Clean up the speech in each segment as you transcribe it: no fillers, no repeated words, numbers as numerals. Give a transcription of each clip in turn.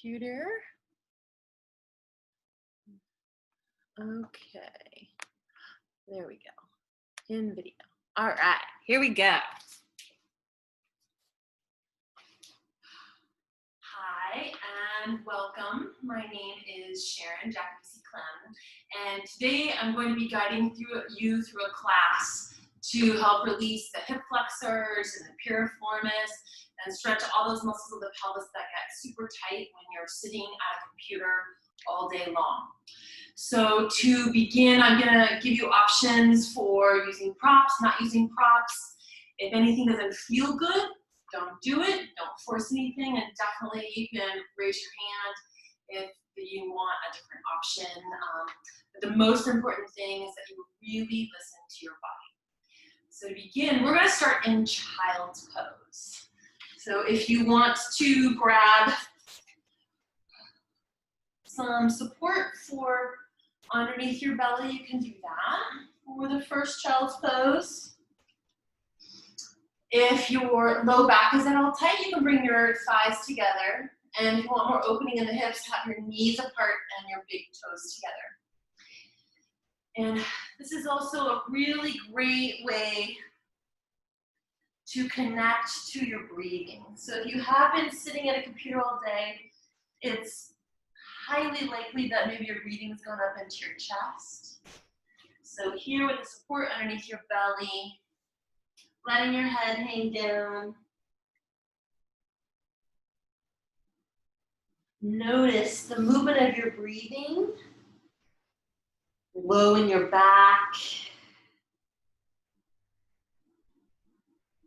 computer. Okay, there we go, in video. All right, here we go. Hi, and welcome. My name is Sharon Jakubecy Klehm, and today I'm going to be guiding you through a class to help release the hip flexors and the piriformis and stretch all those muscles of the pelvis that get super tight when you're sitting at a computer all day long. So to begin, I'm going to give you options for using props, not using props. If anything doesn't feel good, don't do it. Don't force anything, and definitely you can raise your hand if you want a different option. But the most important thing is that you really listen to your body. So to begin, we're going to start in child's pose. So if you want to grab some support for underneath your belly, you can do that for the first child's pose. If your low back is at all tight, you can bring your thighs together. And if you want more opening in the hips, have your knees apart and your big toes together. And this is also a really great way to connect to your breathing. So if you have been sitting at a computer all day, it's highly likely that maybe your breathing's gone up into your chest. So here with the support underneath your belly, letting your head hang down. Notice the movement of your breathing, low in your back.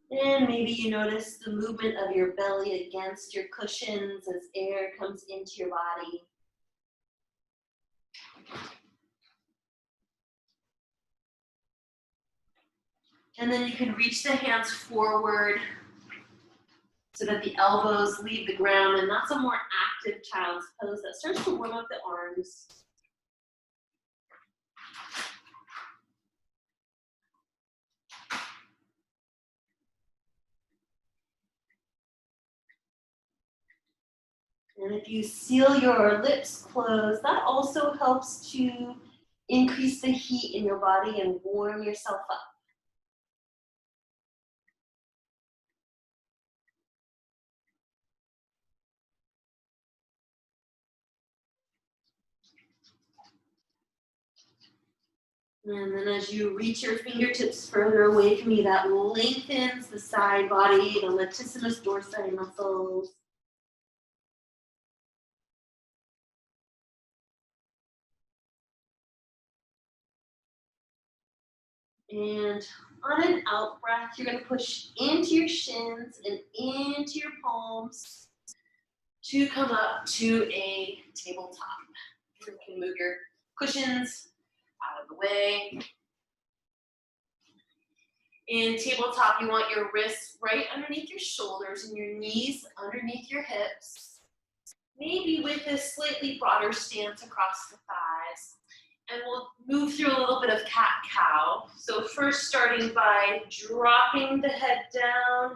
And maybe you notice the movement of your belly against your cushions as air comes into your body. And then you can reach the hands forward so that the elbows leave the ground, and that's a more active child's pose that starts to warm up the arms. And if you seal your lips closed, that also helps to increase the heat in your body and warm yourself up. And then as you reach your fingertips further away from you, that lengthens the side body, the latissimus dorsi muscles. And on an out breath, you're going to push into your shins and into your palms to come up to a tabletop. You can move your cushions out of the way. In tabletop, you want your wrists right underneath your shoulders and your knees underneath your hips. Maybe with a slightly broader stance across the thighs. And we'll move through a little bit of cat-cow. So first starting by dropping the head down,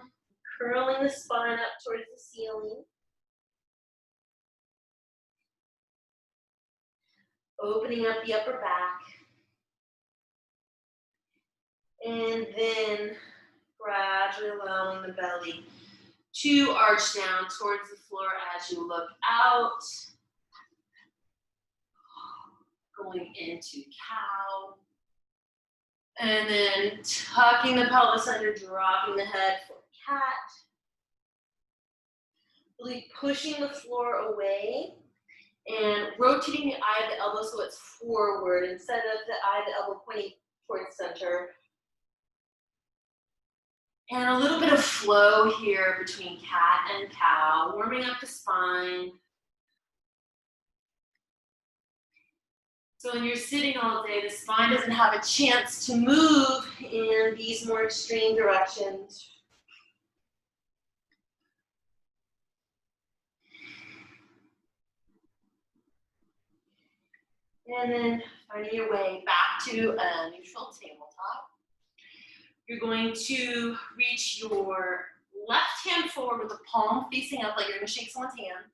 curling the spine up towards the ceiling. Opening up the upper back. And then gradually allowing the belly to arch down towards the floor as you look out. Going into cow. And then tucking the pelvis under, dropping the head for cat. Really pushing the floor away and rotating the eye of the elbow so it's forward instead of the eye of the elbow pointing towards center. And a little bit of flow here between cat and cow, warming up the spine. So when you're sitting all day, the spine doesn't have a chance to move in these more extreme directions. And then finding your way back to a neutral tabletop. You're going to reach your left hand forward with the palm facing up like you're going to shake someone's hand.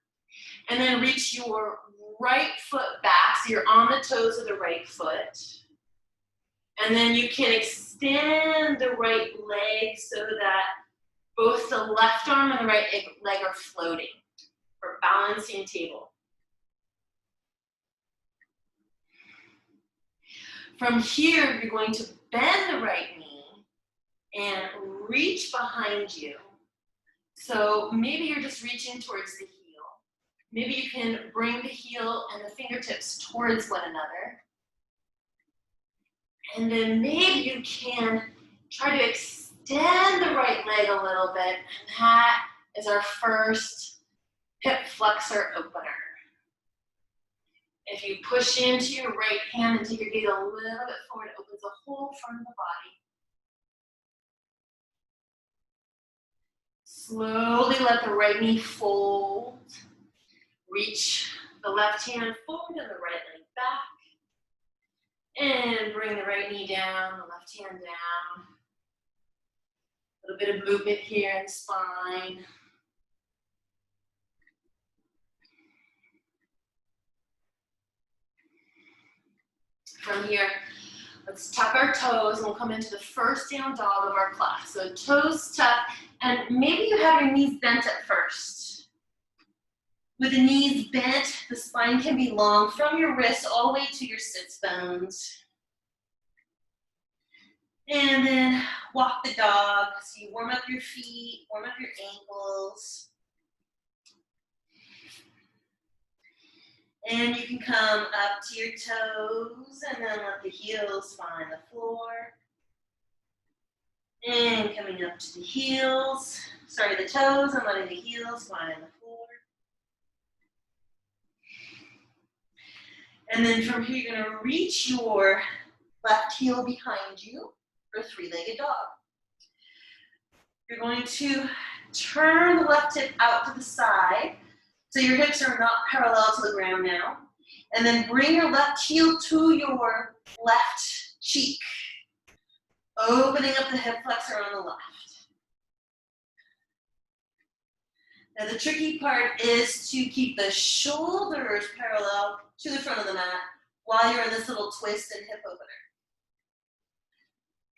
And then reach your right foot back, so you're on the toes of the right foot. And then you can extend the right leg so that both the left arm and the right leg are floating for balancing table. From here, you're going to bend the right knee and reach behind you. So maybe you're just reaching towards the heel. Maybe you can bring the heel and the fingertips towards one another. And then maybe you can try to extend the right leg a little bit. And that is our first hip flexor opener. If you push into your right hand and take your gaze a little bit forward, it opens the whole front of the body. Slowly let the right knee fold. Reach the left hand forward and the right leg back. And bring the right knee down, the left hand down. A little bit of movement here in the spine. From here, let's tuck our toes and we'll come into the first down dog of our class. So toes tucked, and maybe you have your knees bent at first. With the knees bent, the spine can be long from your wrists all the way to your sits bones. And then walk the dog. So you warm up your feet, warm up your ankles. And you can come up to your toes and then let the heels find the floor. And coming up to the heels, the toes, and letting the heels find the floor. And then from here, you're gonna reach your left heel behind you for three-legged dog. You're going to turn the left hip out to the side, so your hips are not parallel to the ground now. And then bring your left heel to your left cheek, opening up the hip flexor on the left. Now the tricky part is to keep the shoulders parallel to the front of the mat while you're in this little twist and hip opener.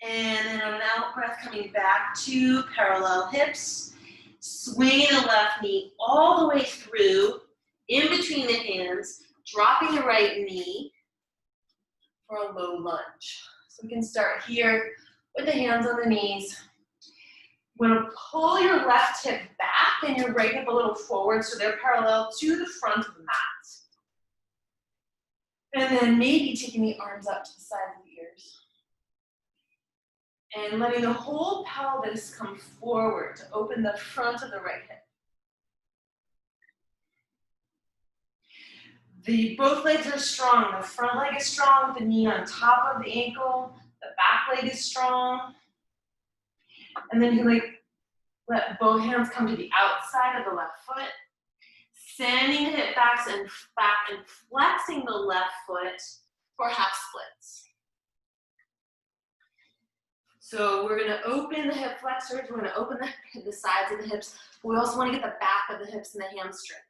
And then on an out breath, coming back to parallel hips, swinging the left knee all the way through, in between the hands, dropping the right knee for a low lunge. So we can start here with the hands on the knees. You're going to pull your left hip back and your right hip a little forward so they're parallel to the front of the mat. And then maybe taking the arms up to the side of the ears. And letting the whole pelvis come forward to open the front of the right hip. Both legs are strong. The front leg is strong, the knee on top of the ankle. The back leg is strong. And then you let both hands come to the outside of the left foot. Sending the hip backs and back and flexing the left foot for half splits. So we're going to open the hip flexors, we're going to open the sides of the hips. We also want to get the back of the hips and the hamstrings.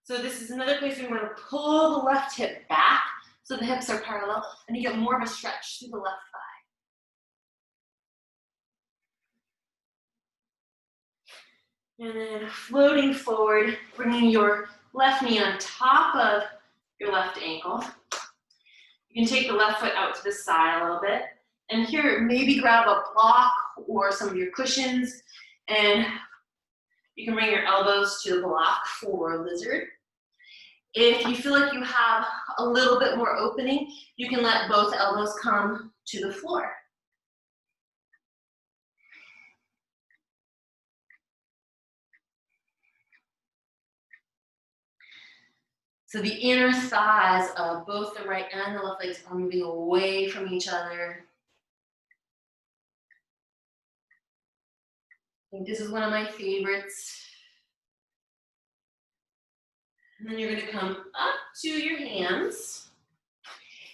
So this is another place where we want to pull the left hip back so the hips are parallel and you get more of a stretch through the left thigh. And then floating forward, bringing your left knee on top of your left ankle. You can take the left foot out to the side a little bit. And here, maybe grab a block or some of your cushions, and you can bring your elbows to the block for lizard. If you feel like you have a little bit more opening, you can let both elbows come to the floor. So the inner thighs of both the right and the left legs are moving away from each other. I think this is one of my favorites. And then you're going to come up to your hands.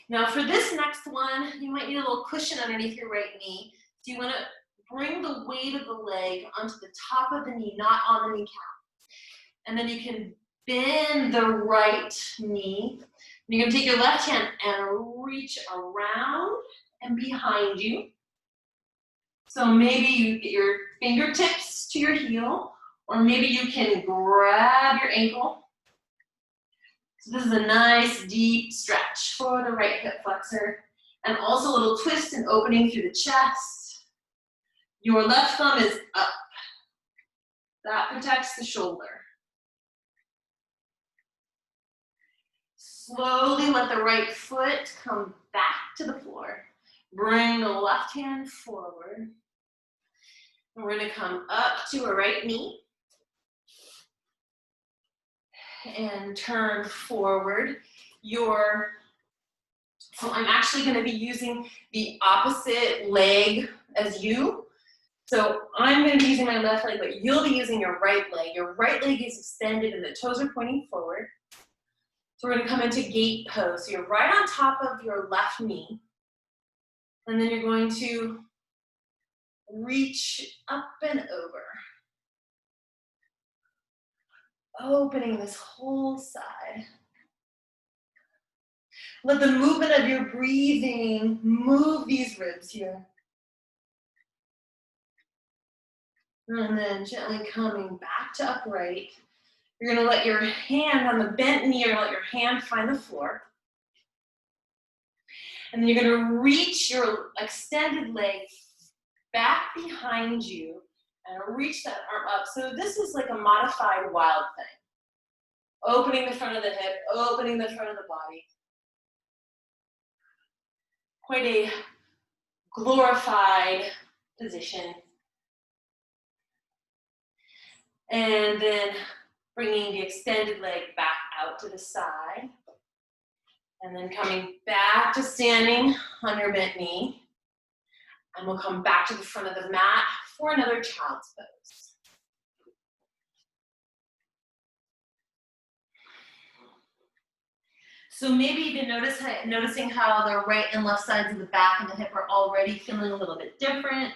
Now for this next one, you might need a little cushion underneath your right knee. So you want to bring the weight of the leg onto the top of the knee, not on the kneecap. And then you can bend the right knee. You're going to take your left hand and reach around and behind you. So maybe you get your fingertips to your heel, or maybe you can grab your ankle. So this is a nice deep stretch for the right hip flexor. And also a little twist and opening through the chest. Your left thumb is up. That protects the shoulder. Slowly let the right foot come back to the floor. Bring the left hand forward. And we're going to come up to a right knee. And turn forward. So I'm actually going to be using the opposite leg as you. So I'm going to be using my left leg, but you'll be using your right leg. Your right leg is extended and the toes are pointing forward. So we're going to come into gate pose. So you're right on top of your left knee. And then you're going to reach up and over. Opening this whole side. Let the movement of your breathing move these ribs here. And then gently coming back to upright. You're going to let your hand on the bent knee, you're going to let your hand find the floor. And then you're going to reach your extended leg back behind you and reach that arm up. So this is like a modified wild thing. Opening the front of the hip, opening the front of the body. Quite a glorified position. And then bringing the extended leg back out to the side. And then coming back to standing on your bent knee. And we'll come back to the front of the mat for another child's pose. So maybe you've been noticing how the right and left sides of the back and the hip are already feeling a little bit different.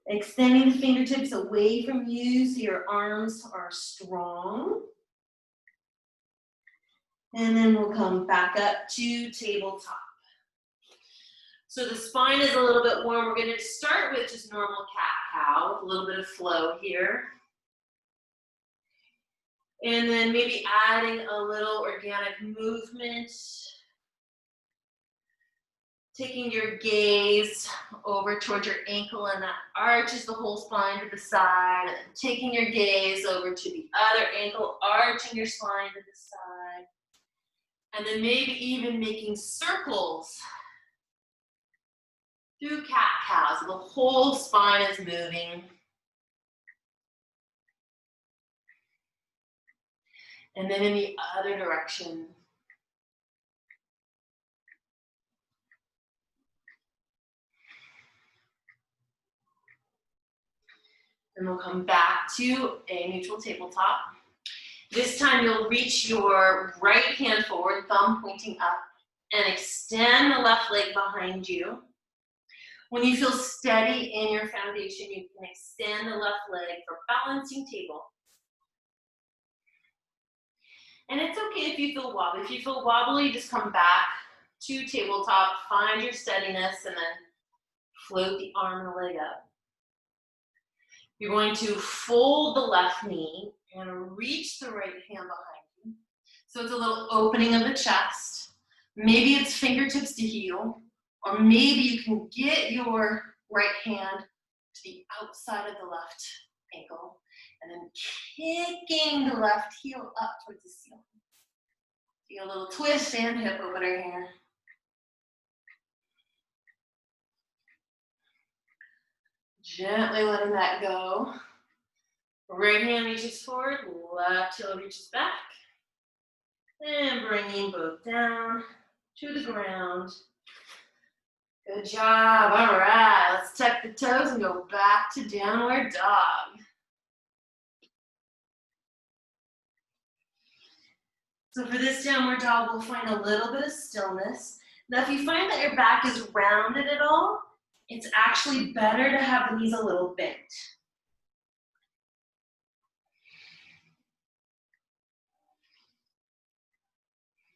Extending the fingertips away from you so your arms are strong. And then we'll come back up to tabletop. So the spine is a little bit warm. We're going to start with just normal cat-cow, with a little bit of flow here. And then maybe adding a little organic movement. Taking your gaze over towards your ankle, and that arches the whole spine to the side. And taking your gaze over to the other ankle, arching your spine to the side. And then maybe even making circles through cat-cow, so the whole spine is moving. And then in the other direction. And we'll come back to a neutral tabletop. This time you'll reach your right hand forward, thumb pointing up, and extend the left leg behind you. When you feel steady in your foundation, you can extend the left leg for balancing table. And it's okay if you feel wobbly. If you feel wobbly, just come back to tabletop, find your steadiness, and then float the arm and the leg up. You're going to fold the left knee and reach the right hand behind you. So it's a little opening of the chest. Maybe it's fingertips to heel, or maybe you can get your right hand to the outside of the left ankle and then kicking the left heel up towards the ceiling. You get a little twist and hip opener here. Gently letting that go. Right hand reaches forward, left heel reaches back. And bringing both down to the ground. Good job. All right, let's tuck the toes and go back to downward dog. So for this downward dog, we'll find a little bit of stillness. Now, if you find that your back is rounded at all, it's actually better to have the knees a little bent.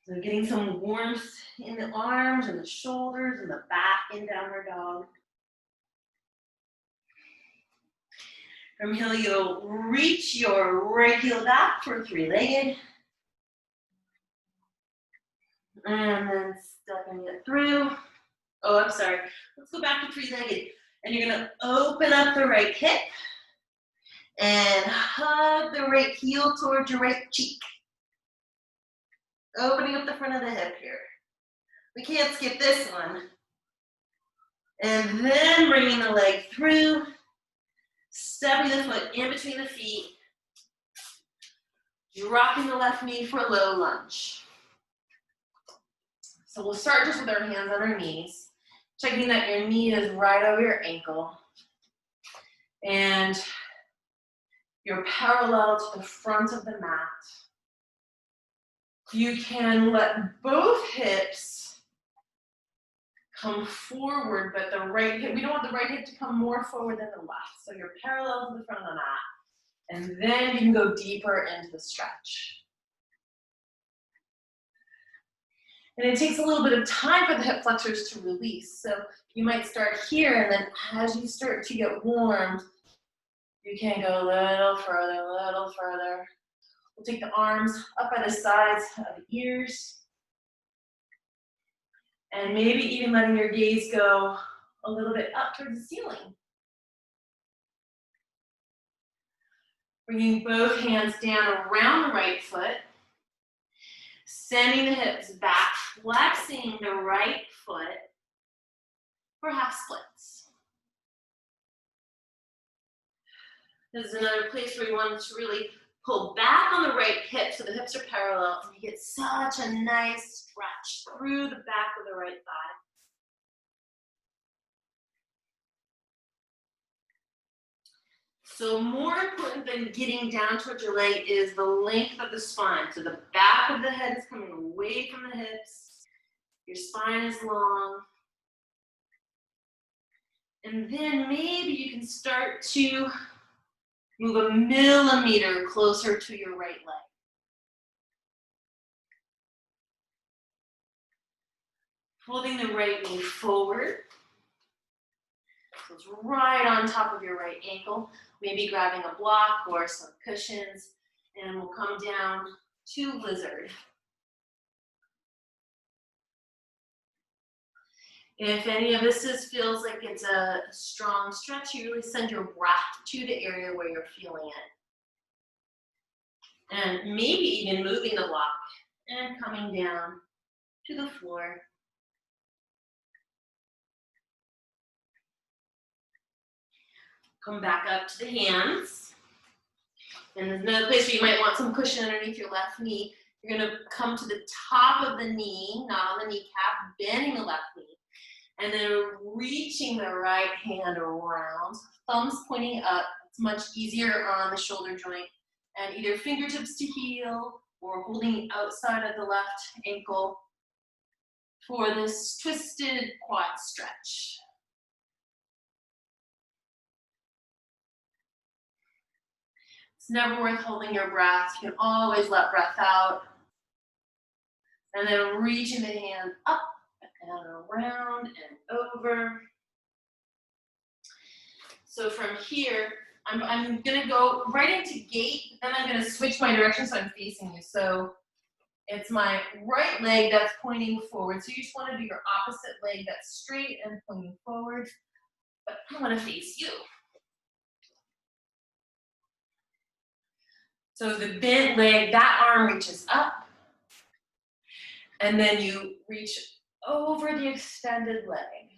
So getting some warmth in the arms and the shoulders and the back in downward dog. From here, you'll reach your right heel back for three-legged. And then stepping it through. Oh, I'm sorry. Let's go back to three-legged. And you're gonna open up the right hip and hug the right heel towards your right cheek. Opening up the front of the hip here. We can't skip this one. And then bringing the leg through, stepping the foot in between the feet, dropping the left knee for a low lunge. So we'll start just with our hands on our knees, checking that your knee is right over your ankle. And you're parallel to the front of the mat. You can let both hips come forward, but the right hip, we don't want the right hip to come more forward than the left. So you're parallel to the front of the mat. And then you can go deeper into the stretch. And it takes a little bit of time for the hip flexors to release. So you might start here, and then as you start to get warmed, you can go a little further, a little further. We'll take the arms up by the sides of the ears. And maybe even letting your gaze go a little bit up towards the ceiling. Bringing both hands down around the right foot. Sending the hips back, flexing the right foot for half splits. This is another place where you want to really pull back on the right hip so the hips are parallel, and you get such a nice stretch through the back of the right thigh. So more important than getting down towards your leg is the length of the spine. So the back of the head is coming away from the hips. Your spine is long. And then maybe you can start to move a millimeter closer to your right leg. Holding the right knee forward. So it's right on top of your right ankle. Maybe grabbing a block or some cushions. And we'll come down to lizard. If any of this feels like it's a strong stretch, you really send your breath to the area where you're feeling it. And maybe even moving the block and coming down to the floor. Come back up to the hands. And there's another place where you might want some cushion underneath your left knee. You're gonna come to the top of the knee, not on the kneecap, bending the left knee. And then reaching the right hand around, thumbs pointing up. It's much easier on the shoulder joint. And either fingertips to heel or holding outside of the left ankle for this twisted quad stretch. It's never worth holding your breath. You can always let breath out. And then reaching the hand up and around and over. So from here, I'm gonna go right into gate, then I'm gonna switch my direction so I'm facing you. So it's my right leg that's pointing forward. So you just wanna do your opposite leg that's straight and pointing forward, but I wanna face you. So the bent leg, that arm reaches up, and then you reach over the extended leg.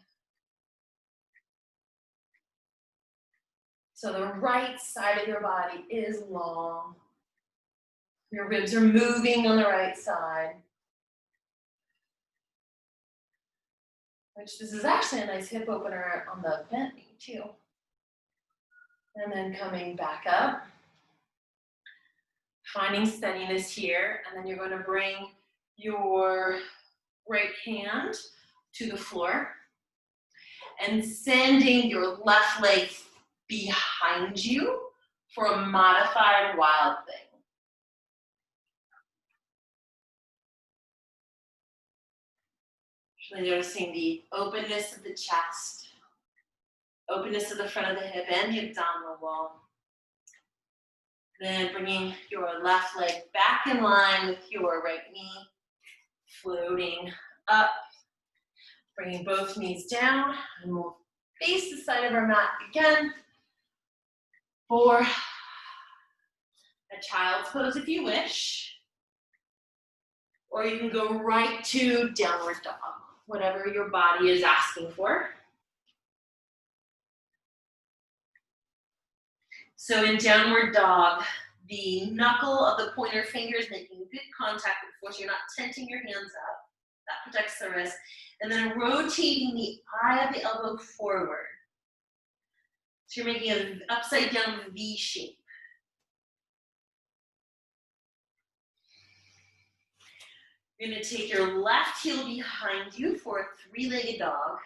So the right side of your body is long. Your ribs are moving on the right side. Which this is actually a nice hip opener on the bent knee too. And then coming back up. Finding steadiness here, and then you're going to bring your right hand to the floor and sending your left leg behind you for a modified wild thing. Really noticing the openness of the chest, openness of the front of the hip and the abdominal wall. Then bringing your left leg back in line with your right knee, floating up, bringing both knees down, and we'll face the side of our mat again for a child's pose if you wish, or you can go right to downward dog, whatever your body is asking for. So in downward dog, the knuckle of the pointer finger is making good contact with the floor, so you're not tenting your hands up. That protects the wrist. And then rotating the eye of the elbow forward. So you're making an upside down V shape. You're going to take your left heel behind you for a three-legged dog.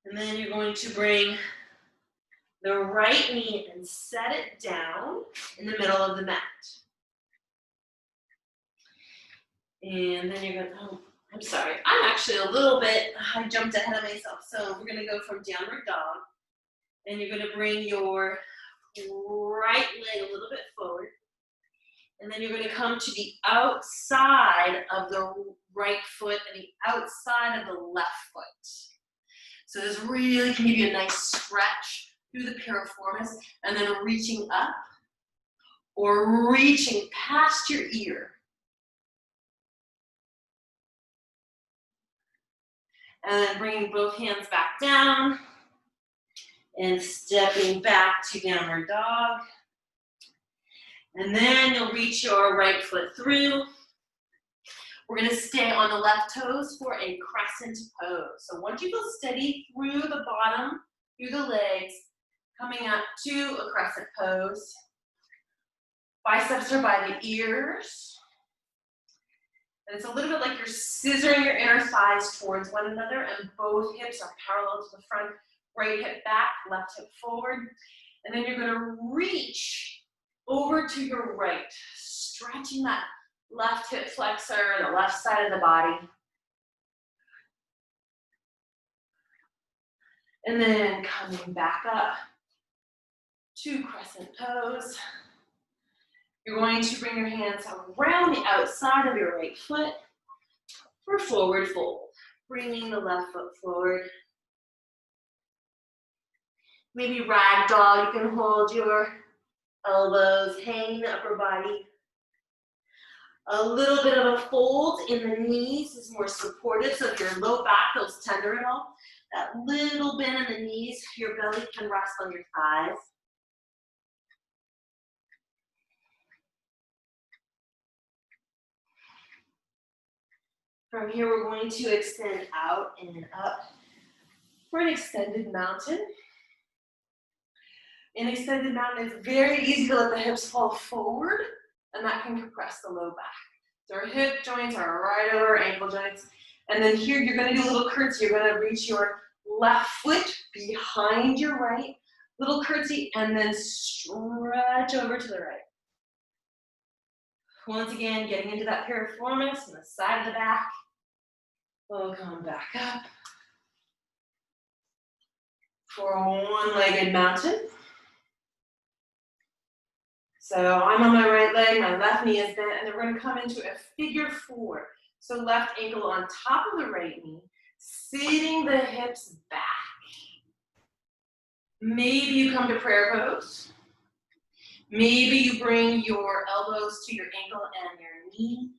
And then you're going to bring the right knee and set it down in the middle of the mat. And then you're going to, oh, I'm sorry, I jumped ahead of myself. So we're going to go from downward dog. And you're going to bring your right leg a little bit forward. And then you're going to come to the outside of the right foot and the outside of the left foot. So this really can give you a nice stretch through the piriformis, and then reaching up or reaching past your ear. And then bringing both hands back down and stepping back to downward dog. And then you'll reach your right foot through. We're going to stay on the left toes for a crescent pose. So once you feel steady through the bottom, through the legs, coming up to a crescent pose. Biceps are by the ears. And it's a little bit like you're scissoring your inner thighs towards one another, and both hips are parallel to the front. Right hip back, left hip forward. And then you're going to reach over to your right, stretching that left hip flexor, the left side of the body. And then coming back up to crescent pose. You're going to bring your hands around the outside of your right foot for forward fold. Bringing the left foot forward. Maybe ragdoll, you can hold your elbows, hang the upper body. A little bit of a fold in the knees is more supportive, so if your low back feels tender at all, that little bend in the knees, your belly can rest on your thighs. From here, we're going to extend out and up for an extended mountain. In extended mountain, it's very easy to let the hips fall forward, and that can compress the low back. So our hip joints are right over our ankle joints. And then here, you're going to do a little curtsy. You're going to reach your left foot behind your right, little curtsy, and then stretch over to the right. Once again, getting into that piriformis on the side of the back. We'll come back up for a one-legged mountain. So I'm on my right leg, my left knee is bent, and then we're going to come into a figure four. So left ankle on top of the right knee, sitting the hips back. Maybe you come to prayer pose. Maybe you bring your elbows to your ankle and your knee.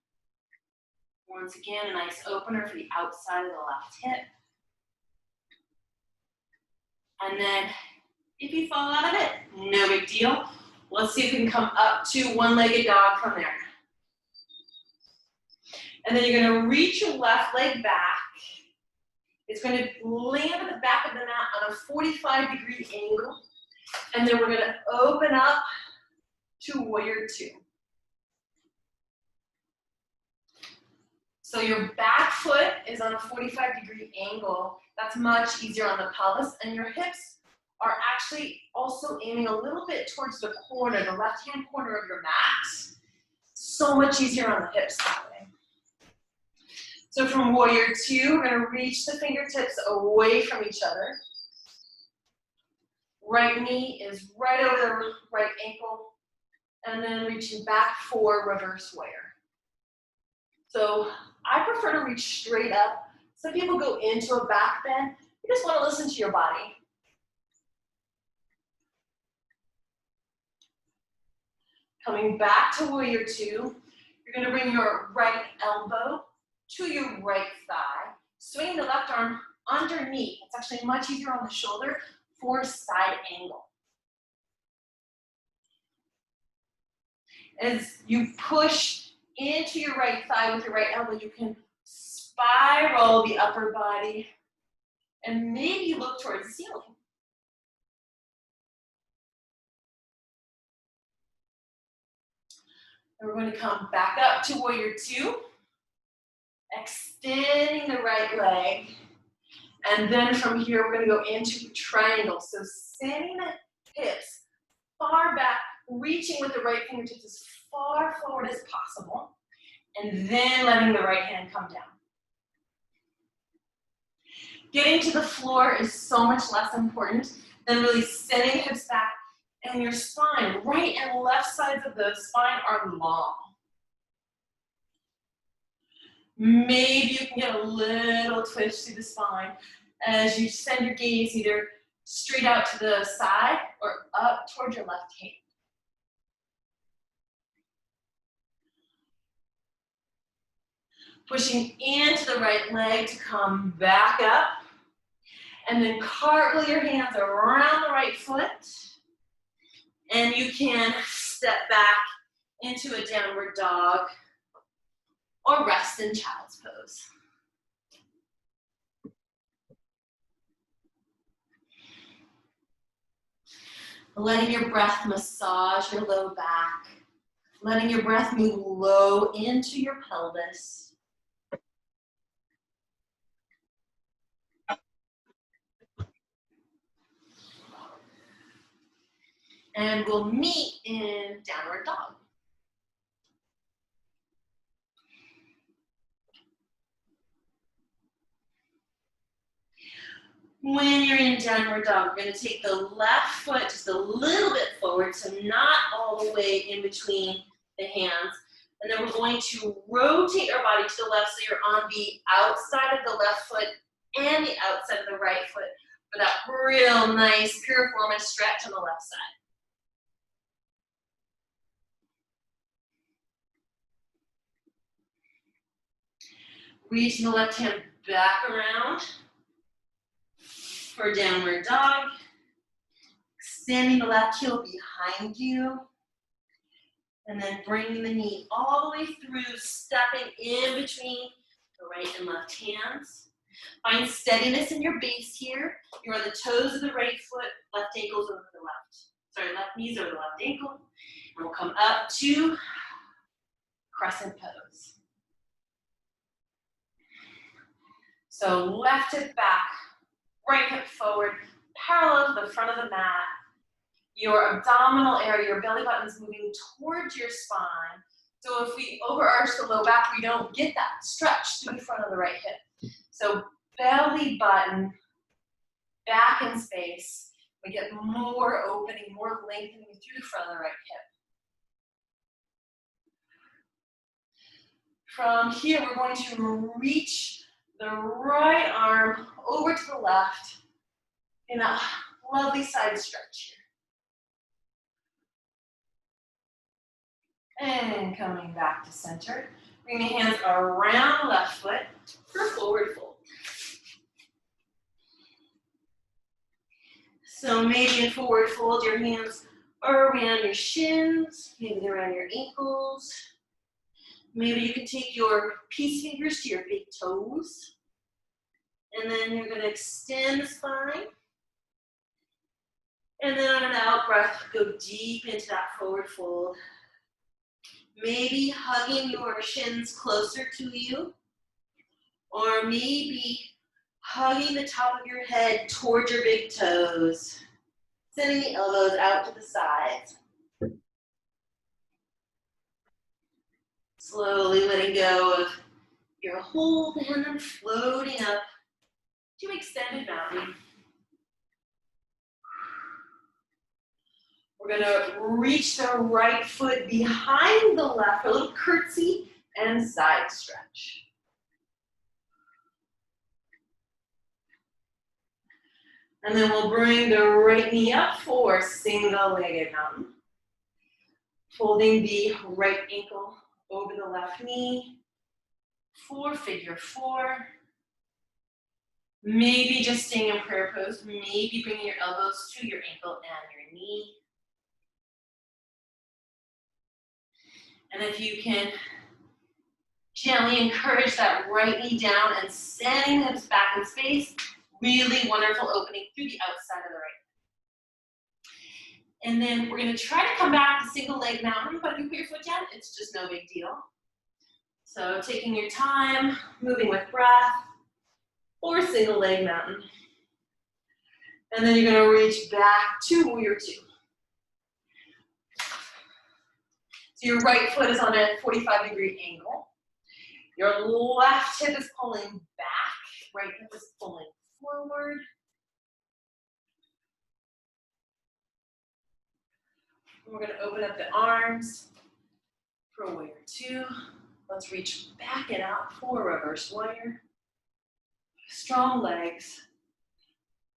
Once again, a nice opener for the outside of the left hip. And then if you fall out of it, no big deal. Let's see if we can come up to one-legged dog from there. And then you're going to reach your left leg back. It's going to land at the back of the mat on a 45-degree angle. And then we're going to open up to warrior two. So your back foot is on a 45-degree angle. That's much easier on the pelvis, and your hips are actually also aiming a little bit towards the corner, the left-hand corner of your mat. So much easier on the hips that way. So from warrior two, we're gonna reach the fingertips away from each other. Right knee is right over the right ankle, and then reaching back for reverse warrior. So I prefer to reach straight up. Some people go into a back bend. You just want to listen to your body. Coming back to warrior two, you're going to bring your right elbow to your right thigh. Swing the left arm underneath. It's actually much easier on the shoulder for side angle. As you push into your right thigh with your right elbow, you can spiral the upper body and maybe look towards the ceiling. And we're going to come back up to warrior two, extending the right leg. And then from here, we're going to go into triangle. So sending the hips far back, reaching with the right fingertips as far forward as possible, and then letting the right hand come down. Getting to the floor is so much less important than really sending hips back, and your spine, right and left sides of the spine are long. Maybe you can get a little twitch through the spine as you send your gaze either straight out to the side or up towards your left hand. Pushing into the right leg to come back up. And then cartwheel your hands around the right foot. And you can step back into a downward dog or rest in child's pose. Letting your breath massage your low back. Letting your breath move low into your pelvis. And we'll meet in downward dog. When you're in downward dog, we're going to take the left foot just a little bit forward, so not all the way in between the hands. And then we're going to rotate our body to the left so you're on the outside of the left foot and the outside of the right foot for that real nice piriformis stretch on the left side. Reaching the left hand back around for downward dog. Extending the left heel behind you. And then bringing the knee all the way through, stepping in between the right and left hands. Find steadiness in your base here. You're on the toes of the right foot, left ankle's over the left knees over the left ankle. And we'll come up to Crescent Pose. So left hip back, right hip forward, parallel to the front of the mat. Your abdominal area, your belly button's moving towards your spine. So if we overarch the low back, we don't get that stretch through the front of the right hip. So belly button back in space. We get more opening, more lengthening through the front of the right hip. From here, we're going to reach the right arm over to the left in a lovely side stretch here. And coming back to center. Bring the hands around the left foot for forward fold. So maybe in forward fold, your hands are around your shins, maybe they're around your ankles. Maybe you can take your peace fingers to your big toes. And then you're going to extend the spine. And then on an out breath, go deep into that forward fold. Maybe hugging your shins closer to you. Or maybe hugging the top of your head towards your big toes. Sending the elbows out to the sides. Slowly letting go of your hold and then floating up to extended mountain. We're gonna reach the right foot behind the left, a little curtsy and side stretch. And then we'll bring the right knee up for single-legged mountain. Folding the right ankle over the left knee for figure four. Maybe just staying in prayer pose. Maybe bringing your elbows to your ankle and your knee. And if you can gently encourage that right knee down and sending the hips back in space, really wonderful opening through the outside of the right. And then we're gonna try to come back to single leg mountain, but if you put your foot down, it's just no big deal. So taking your time, moving with breath, or single leg mountain. And then you're gonna reach back to warrior two. So your right foot is on a 45-degree angle. Your left hip is pulling back, right hip is pulling forward. We're going to open up the arms for warrior two. Let's reach back and out for reverse warrior. Strong legs.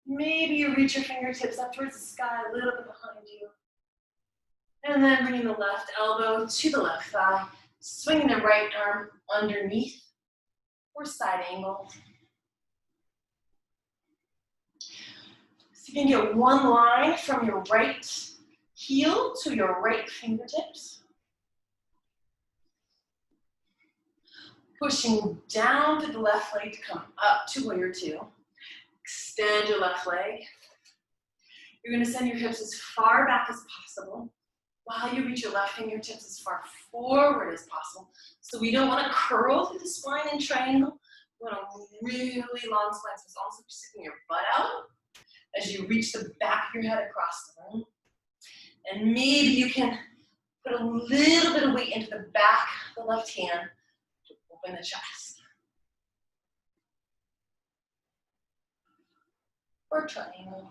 Maybe you reach your fingertips up towards the sky, a little bit behind you. And then bringing the left elbow to the left thigh, swinging the right arm underneath or side angle. So you can get one line from your right heel to your right fingertips. Pushing down to the left leg to come up to warrior two. Extend your left leg. You're going to send your hips as far back as possible while you reach your left fingertips as far forward as possible. So we don't want to curl through the spine in triangle. We want a really long spine, so it's also sticking your butt out as you reach the back of your head across the room. And maybe you can put a little bit of weight into the back of the left hand to open the chest. Or triangle.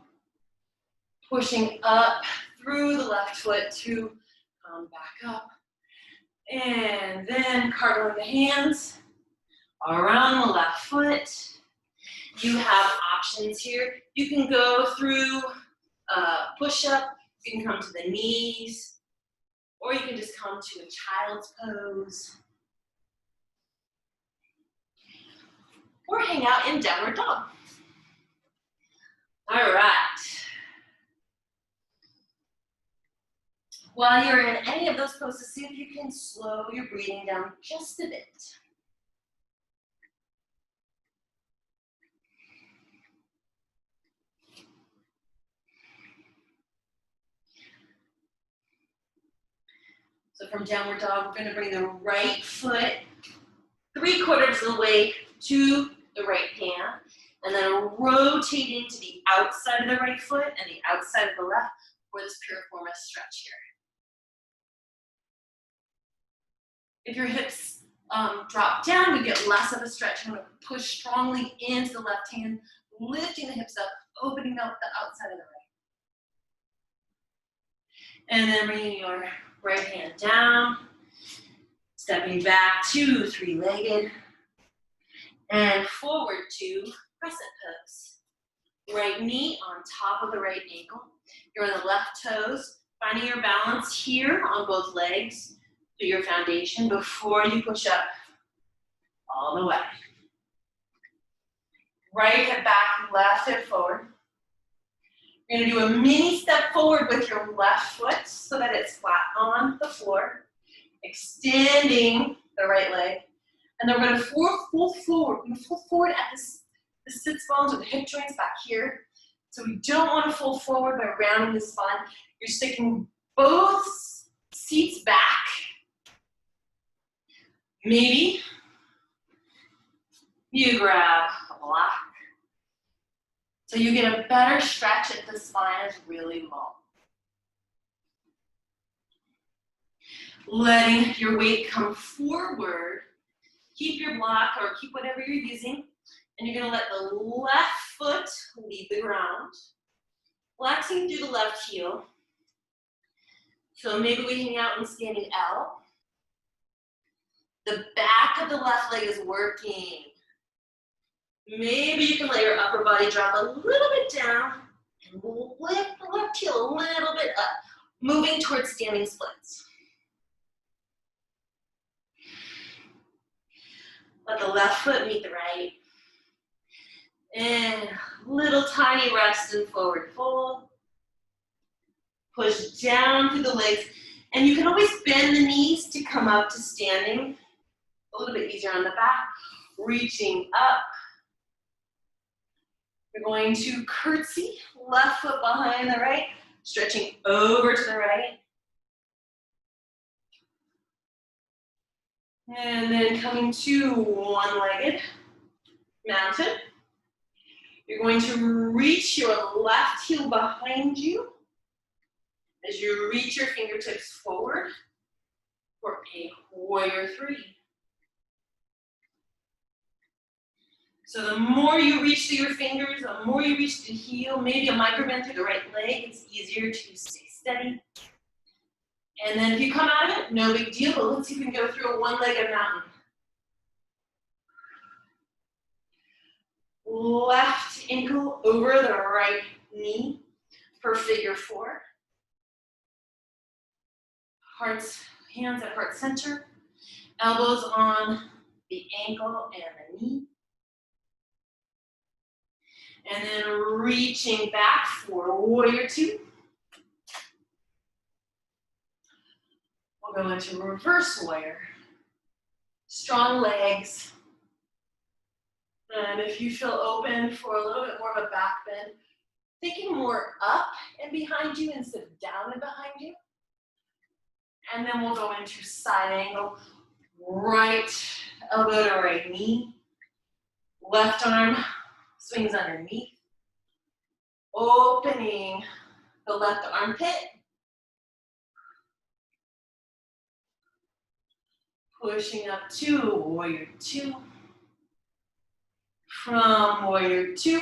Pushing up through the left foot to come back up. And then cartwheeling the hands around the left foot. You have options here. You can go through push-up, you can come to the knees, or you can just come to a child's pose. Or hang out in downward dog. All right. While you're in any of those poses, see if you can slow your breathing down just a bit. So from downward dog, we're going to bring the right foot 3/4 of the way to the right hand, and then rotate into the outside of the right foot and the outside of the left for this Piriformis stretch here. If your hips drop down, you get less of a stretch. I'm going to push strongly into the left hand, lifting the hips up, opening up the outside of the right. And then bringing your right hand down, stepping back to three-legged, and forward to crescent pose. Right knee on top of the right ankle. You're on the left toes, finding your balance here on both legs. To your foundation before you push up all the way. Right hip back, left hip forward. You're going to do a mini step forward with your left foot so that it's flat on the floor. Extending the right leg. And then we're going to full forward. We're going to full forward at the sits bones or the hip joints back here. So we don't want to full forward by rounding the spine. You're sticking both seats back. Maybe you grab a block. So you get a better stretch if the spine is really long. Letting your weight come forward. Keep your block or keep whatever you're using. And you're gonna let the left foot leave the ground. Flexing through the left heel. So maybe we hang out in standing L. The back of the left leg is working. Maybe you can let your upper body drop a little bit down and lift the left heel a little bit up, moving towards standing splits. Let the left foot meet the right. And little tiny rest and forward fold. Push down through the legs. And you can always bend the knees to come up to standing. A little bit easier on the back. Reaching up. You're going to curtsy, left foot behind the right, stretching over to the right. And then coming to one-legged mountain. You're going to reach your left heel behind you as you reach your fingertips forward for a warrior three. So the more you reach through your fingers, the more you reach the heel, maybe a micro bend through the right leg, it's easier to stay steady. And then if you come out of it, no big deal, but let's see if we can go through a one-legged mountain. Left ankle over the right knee for figure four. Hands at heart center, elbows on the ankle and the knee. And then reaching back for warrior two. We'll go into reverse warrior. Strong legs. And if you feel open for a little bit more of a back bend, thinking more up and behind you instead of down and behind you. And then we'll go into side angle. Right elbow to right knee. Left arm swings underneath. Opening the left armpit. Pushing up to warrior two. From warrior two,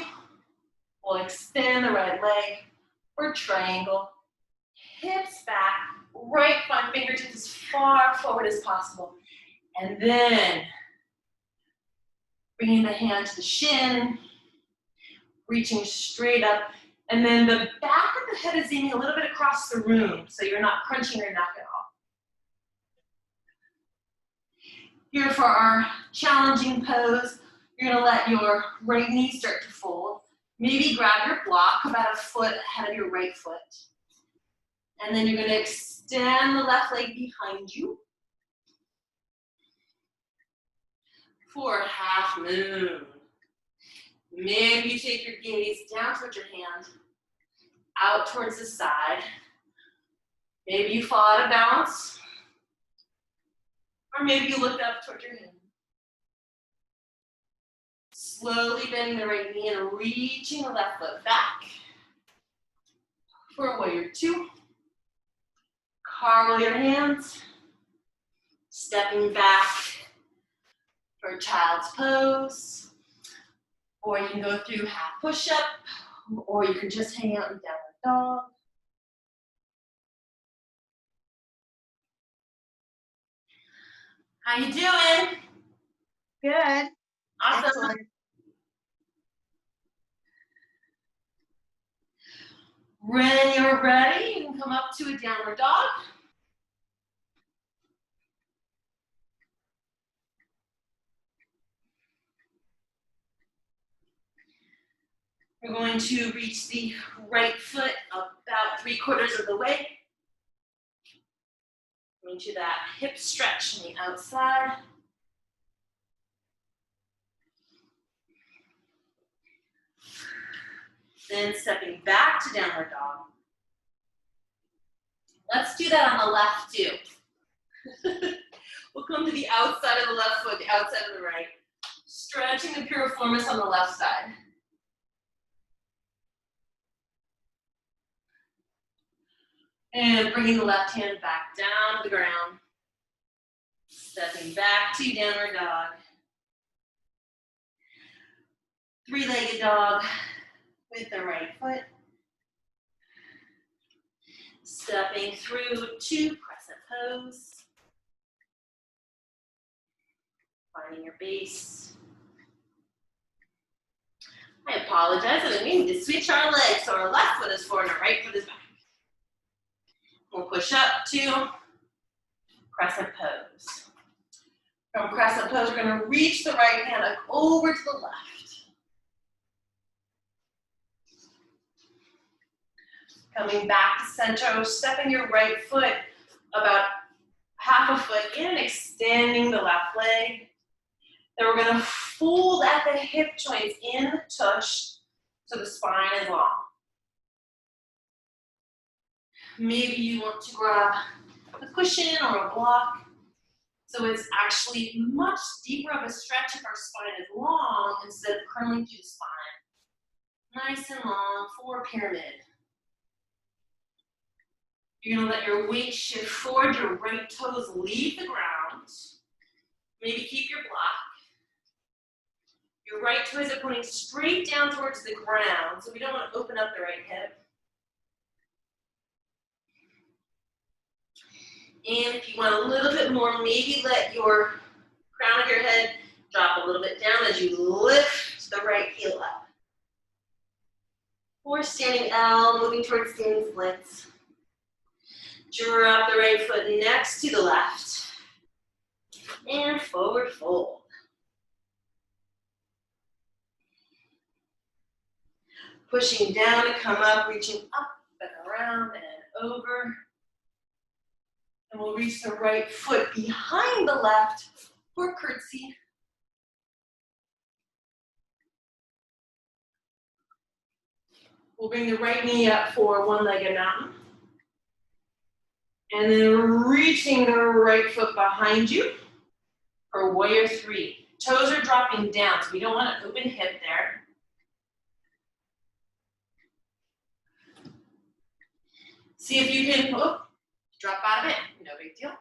we'll extend the right leg for triangle. Hips back, right front fingertips as far forward as possible. And then bringing the hand to the shin, reaching straight up. And then the back of the head is aiming a little bit across the room, so you're not crunching your neck at all. Here for our challenging pose, you're gonna let your right knee start to fold. Maybe grab your block about a foot ahead of your right foot. And then you're gonna extend the left leg behind you for half moon. Maybe you take your gaze down towards your hand, out towards the side. Maybe you fall out of balance. Or maybe you look up towards your hand. Slowly bending the right knee and reaching the left foot back. For warrior two. Carve your hands. Stepping back for child's pose. Or you can go through half push-up. Or you can just hang out in downward dog. How you doing? Good. Awesome. Excellent. When you're ready, you can come up to a downward dog. We're going to reach the right foot about 3/4 of the way. Into that hip stretch on the outside. Then stepping back to downward dog. Let's do that on the left too. We'll come to the outside of the left foot, the outside of the right. Stretching the piriformis on the left side. And bringing the left hand back down to the ground. Stepping back to downward dog. Three-legged dog with the right foot. Stepping through to Crescent Pose. Finding your base. I apologize, I didn't mean to switch our legs, so our left foot is forward and our right foot is back. We'll push up to Crescent Pose. From Crescent Pose, we're going to reach the right hand up over to the left. Coming back to center, stepping your right foot about half a foot in, extending the left leg. Then we're going to fold at the hip joints in tush so the spine is long. Maybe you want to grab a cushion or a block so it's actually much deeper of a stretch if our spine is long instead of curling through the spine. Nice and long for pyramid. You're going to let your weight shift forward, your right toes leave the ground. Maybe keep your block. Your right toes are pointing straight down towards the ground, so we don't want to open up the right hip. And if you want a little bit more, maybe let your crown of your head drop a little bit down as you lift the right heel up. Or standing L, moving towards standing splits. Drop the right foot next to the left. And forward fold. Pushing down to come up, reaching up and around and over. And we'll reach the right foot behind the left for curtsy. We'll bring the right knee up for one-legged mountain. And then reaching the right foot behind you for warrior three. Toes are dropping down, so we don't want an open hip there. See if you can drop out of it, no big deal.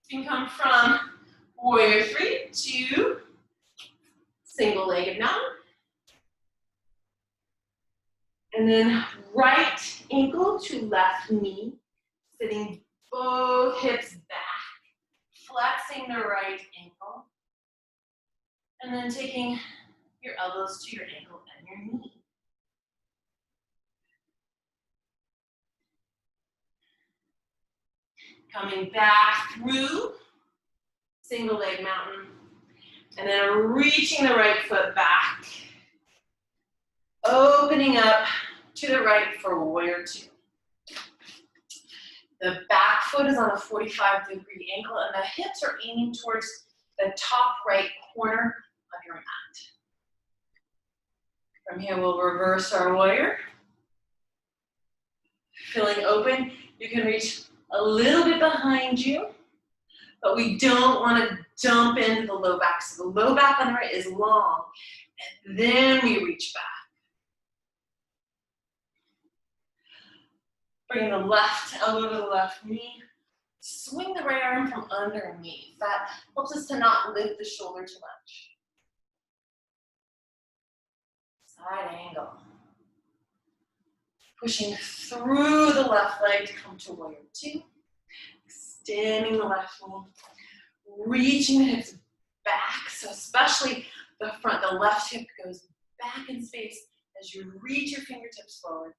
You can come from warrior three to single-legged mountain. And then right ankle to left knee, sitting both hips back, flexing the right ankle. And then taking your elbows to your ankle and your knee. Coming back through single leg mountain, and then reaching the right foot back, opening up to the right for warrior two. The back foot is on a 45-degree angle, and the hips are aiming towards the top right corner of your mat. From here, we'll reverse our warrior. Feeling open, you can reach a little bit behind you, but we don't want to dump into the low back. So the low back on the right is long, and then we reach back. Bring the left elbow to the left knee. Swing the right arm from underneath. That helps us to not lift the shoulder too much. Side angle. Pushing through the left leg to come to warrior two. Extending the left knee. Reaching the hips back. So especially the front, the left hip goes back in space as you reach your fingertips forward.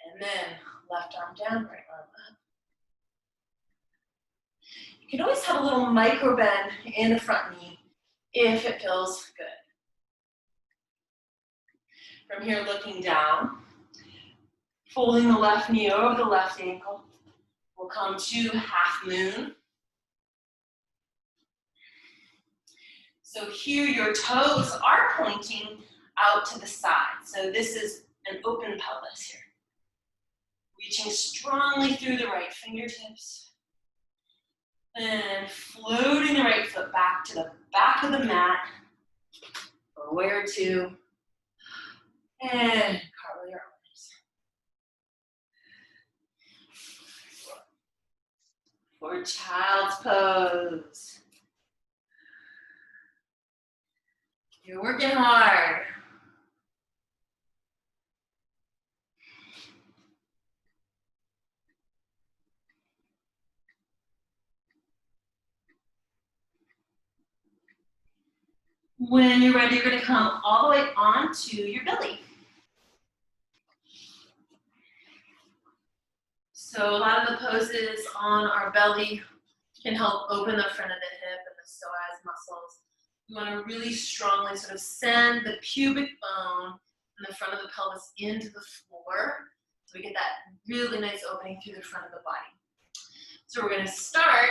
And then left arm down, right arm up. You can always have a little micro bend in the front knee if it feels good. From here, looking down, folding the left knee over the left ankle. We'll come to half moon. So here your toes are pointing out to the side. So this is an open pelvis here. Reaching strongly through the right fingertips. And floating the right foot back to the back of the mat. Warrior two. And cartwheel your arms. For child's pose. You're working hard. When you're ready, you're going to come all the way onto your belly. So a lot of the poses on our belly can help open the front of the hip and the psoas muscles. You want to really strongly sort of send the pubic bone and the front of the pelvis into the floor, so we get that really nice opening through the front of the body. So we're going to start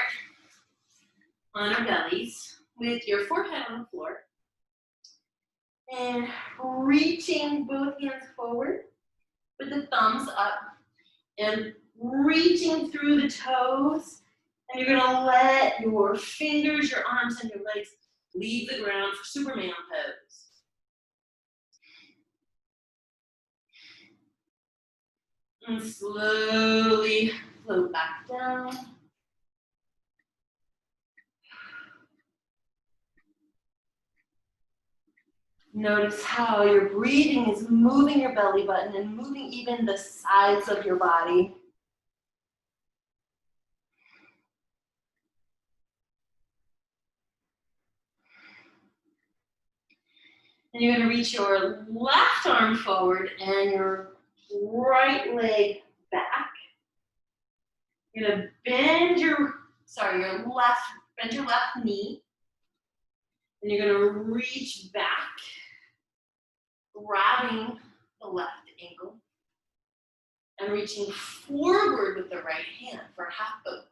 on our bellies with your forehead on the floor and reaching both hands forward with the thumbs up and reaching through the toes, and you're going to let your fingers, your arms, and your legs leave the ground for Superman pose. And slowly float back down. Notice how your breathing is moving your belly button and moving even the sides of your body. And you're going to reach your left arm forward and your right leg back. You're going to bend your left knee. And you're going to reach back, grabbing the left ankle and reaching forward with the right hand for a half boat.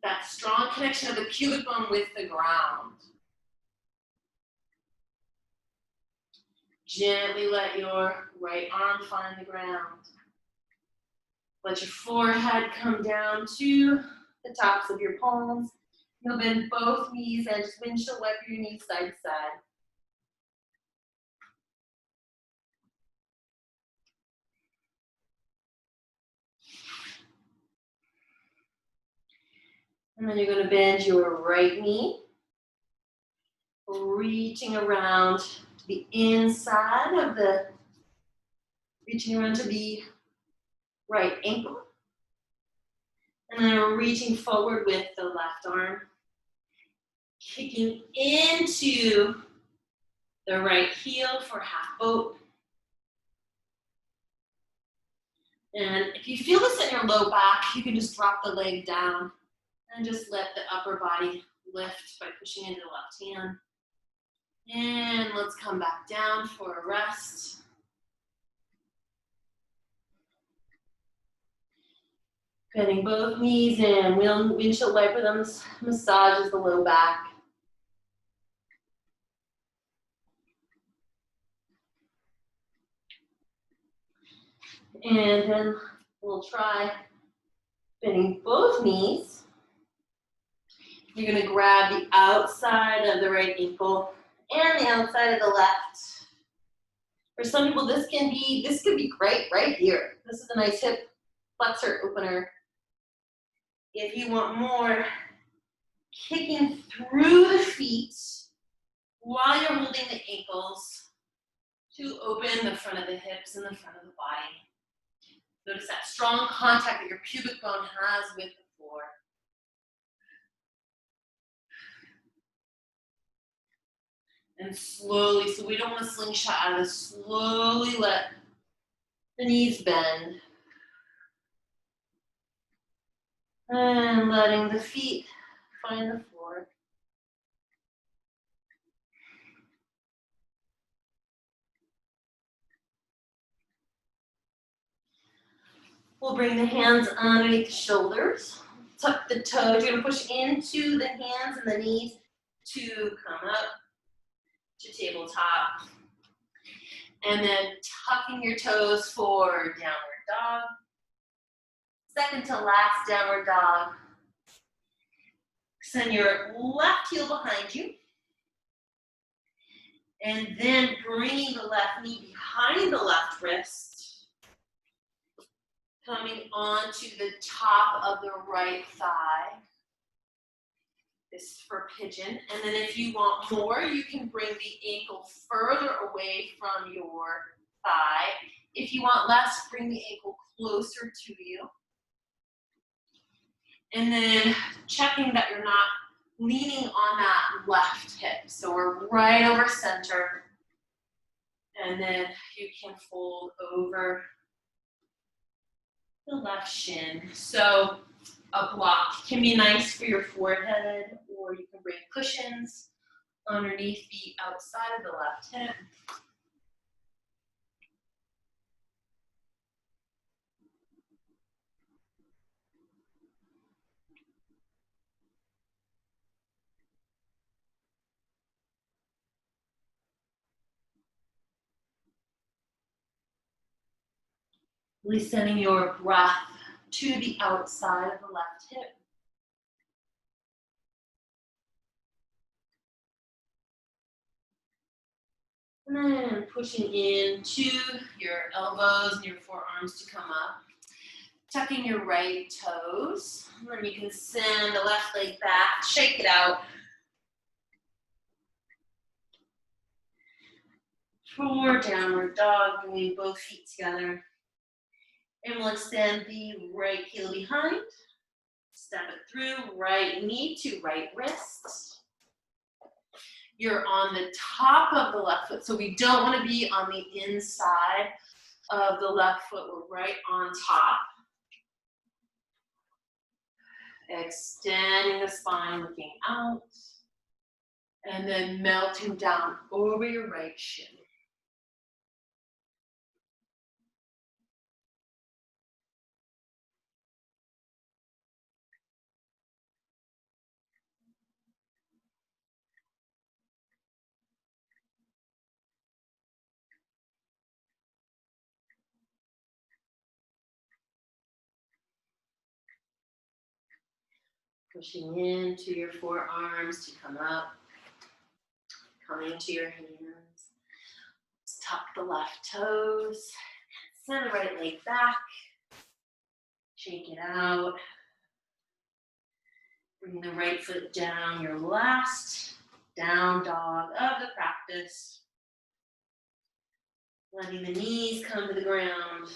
That strong connection of the pubic bone with the ground. Gently let your right arm find the ground. Let your forehead come down to the tops of your palms. You'll bend both knees and just windshield wipe your knees side to side. And then you're going to bend your right knee, reaching around to the inside of the, reaching around to the right ankle. And then we're reaching forward with the left arm, kicking into the right heel for half boat. And if you feel this in your low back, you can just drop the leg down and just let the upper body lift by pushing into the left hand. And let's come back down for a rest. Bending both knees in, windshield wiper them massages the low back. And then we'll try bending both knees. You're going to grab the outside of the right ankle and the outside of the left. For some people, this could be great right here. This is a nice hip flexor opener. If you want more, kicking through the feet while you're holding the ankles to open the front of the hips and the front of the body. Notice that strong contact that your pubic bone has with the floor. And slowly, so we don't want to slingshot out of this, slowly let the knees bend. And letting the feet find the floor. We'll bring the hands underneath the shoulders. Tuck the toes. You're going to push into the hands and the knees to come up to tabletop. And then tucking your toes for downward dog. Second to last downward dog. Send your left heel behind you. And then bringing the left knee behind the left wrist. Coming onto the top of the right thigh. This is for pigeon. And then if you want more, you can bring the ankle further away from your thigh. If you want less, bring the ankle closer to you. And then checking that you're not leaning on that left hip. So we're right over center. And then you can fold over the left shin. So a block can be nice for your forehead, or you can bring cushions underneath the outside of the left hip. Really sending your breath to the outside of the left hip. And then pushing into your elbows and your forearms to come up. Tucking your right toes. And then you can send the left leg back, shake it out. For downward dog, bringing both feet together. And we'll extend the right heel behind. Step it through, right knee to right wrist. You're on the top of the left foot, so we don't want to be on the inside of the left foot. We're right on top. Extending the spine, looking out. And then melting down over your right shin. Pushing into your forearms to come up. Coming to your hands. Let's tuck the left toes. Send the right leg back. Shake it out. Bring the right foot down. Your last down dog of the practice. Letting the knees come to the ground.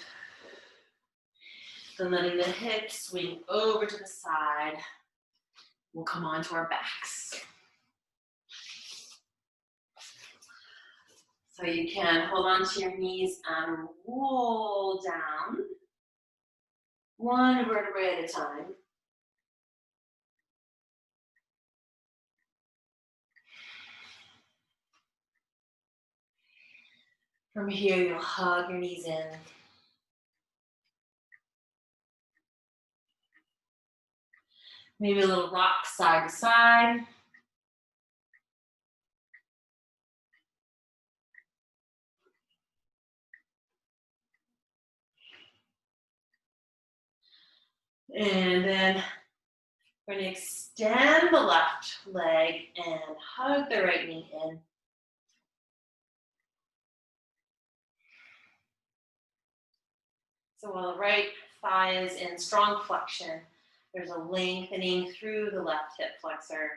Then letting the hips swing over to the side. We'll come onto our backs. So you can hold on to your knees and roll down, one vertebrae at a time. From here, you'll hug your knees in. Maybe a little rock side to side. And then we're going to extend the left leg and hug the right knee in. So while the right thigh is in strong flexion, there's a lengthening through the left hip flexor.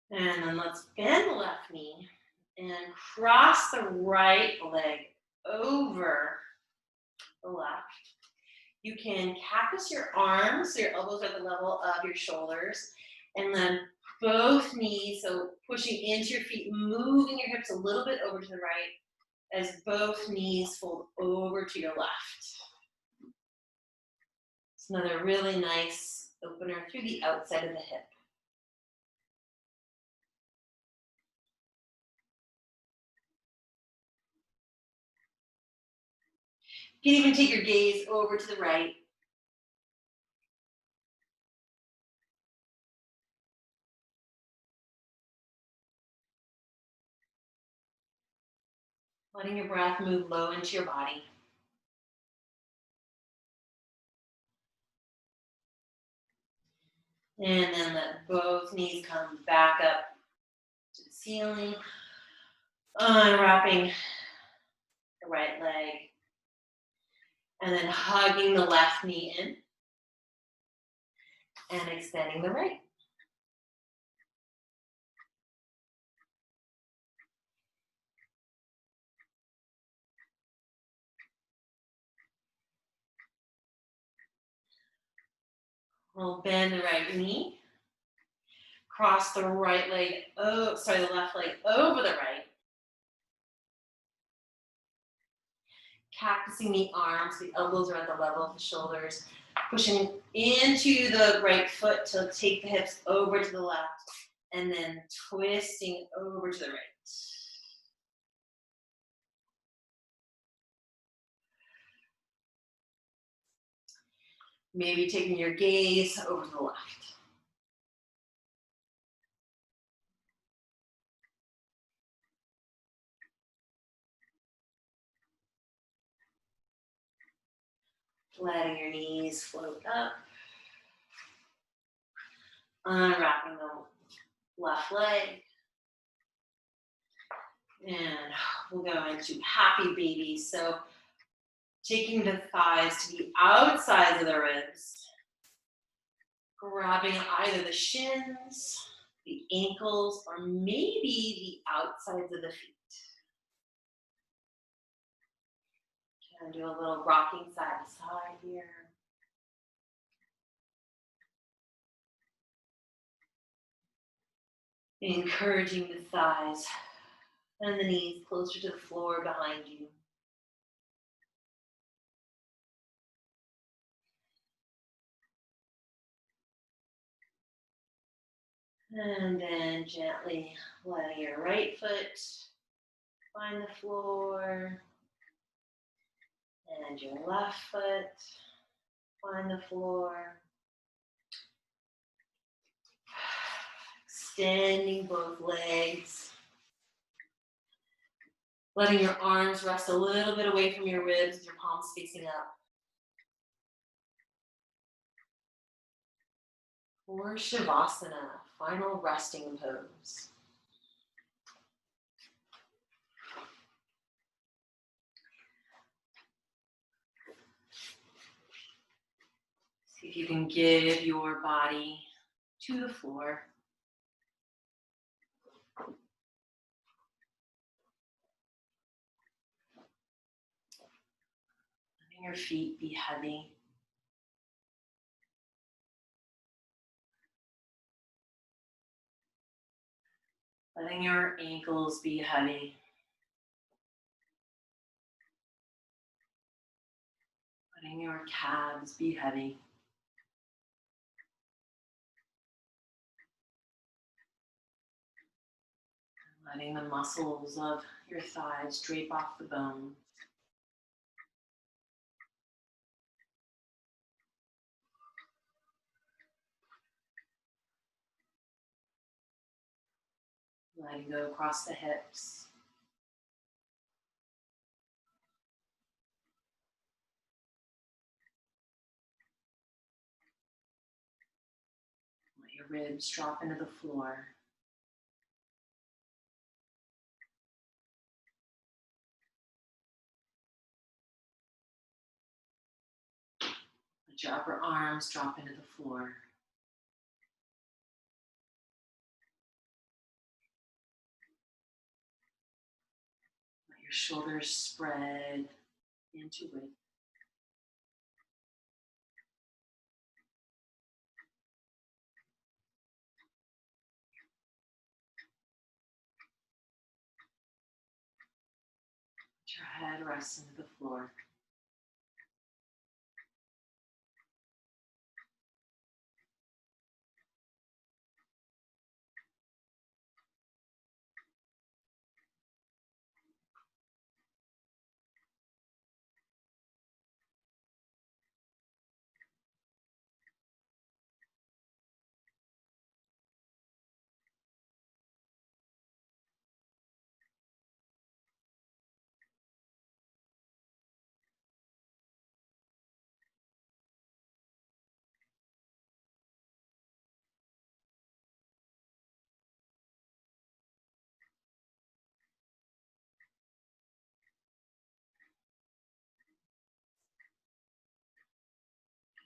And then let's bend the left knee and cross the right leg over the left. You can cactus your arms so your elbows are at the level of your shoulders, and then both knees, so pushing into your feet, moving your hips a little bit over to the right as both knees fold over to your left. It's another really nice opener through the outside of the hip. You can even take your gaze over to the right. Letting your breath move low into your body. And then let both knees come back up to the ceiling. Unwrapping the right leg. And then hugging the left knee in. And extending the right. We'll bend the right knee. Cross the right leg, the left leg over the right. Cactusing the arms, the elbows are at the level of the shoulders. Pushing into the right foot to take the hips over to the left. And then twisting over to the right. Maybe taking your gaze over to the left. Letting your knees float up. Unwrapping the left leg. And we'll go into happy baby. So taking the thighs to the outsides of the ribs. Grabbing either the shins, the ankles, or maybe the outsides of the feet. Can do a little rocking side to side here. Encouraging the thighs and the knees closer to the floor behind you. And then gently letting your right foot find the floor. And your left foot find the floor. Extending both legs. Letting your arms rest a little bit away from your ribs with your palms facing up. For Shavasana, final resting pose. See if you can give your body to the floor. Letting your feet be heavy. Letting your ankles be heavy. Letting your calves be heavy. Letting the muscles of your thighs drape off the bones. Letting go across the hips. Let your ribs drop into the floor. Let your upper arms drop into the floor. Let your shoulders spread into width. Let your head rest into the floor.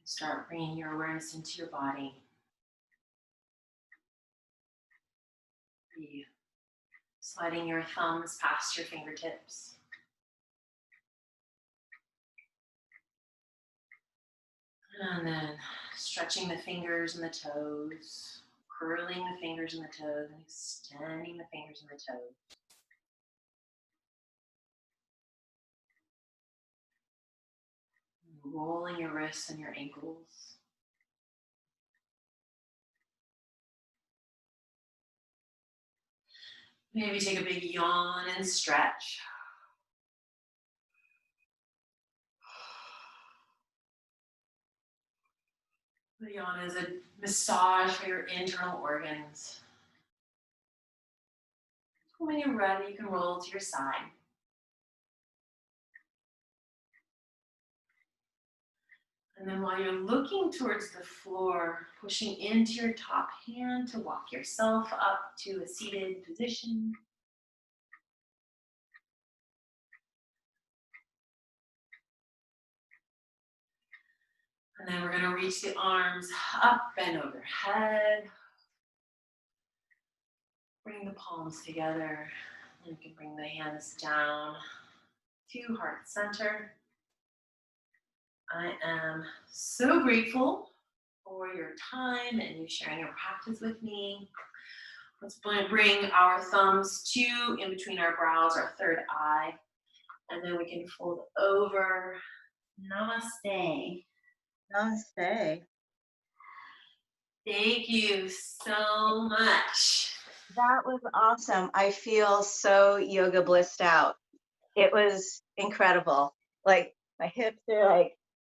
Start bringing your awareness into your body. Sliding your thumbs past your fingertips. And then stretching the fingers and the toes, curling the fingers and the toes, and extending the fingers and the toes. And rolling your wrists and your ankles. Maybe take a big yawn and stretch. The yawn is a massage for your internal organs. When you're ready, you can roll to your side. And then while you're looking towards the floor, pushing into your top hand to walk yourself up to a seated position. And then we're going to reach the arms up and overhead. Bring the palms together. And you can bring the hands down to heart center. I am so grateful for your time and you sharing your practice with me. Let's bring our thumbs to in between our brows, our third eye. And then we can fold over. Namaste. Namaste. Thank you so much. That was awesome. I feel so yoga blissed out. It was incredible. Like my hips are like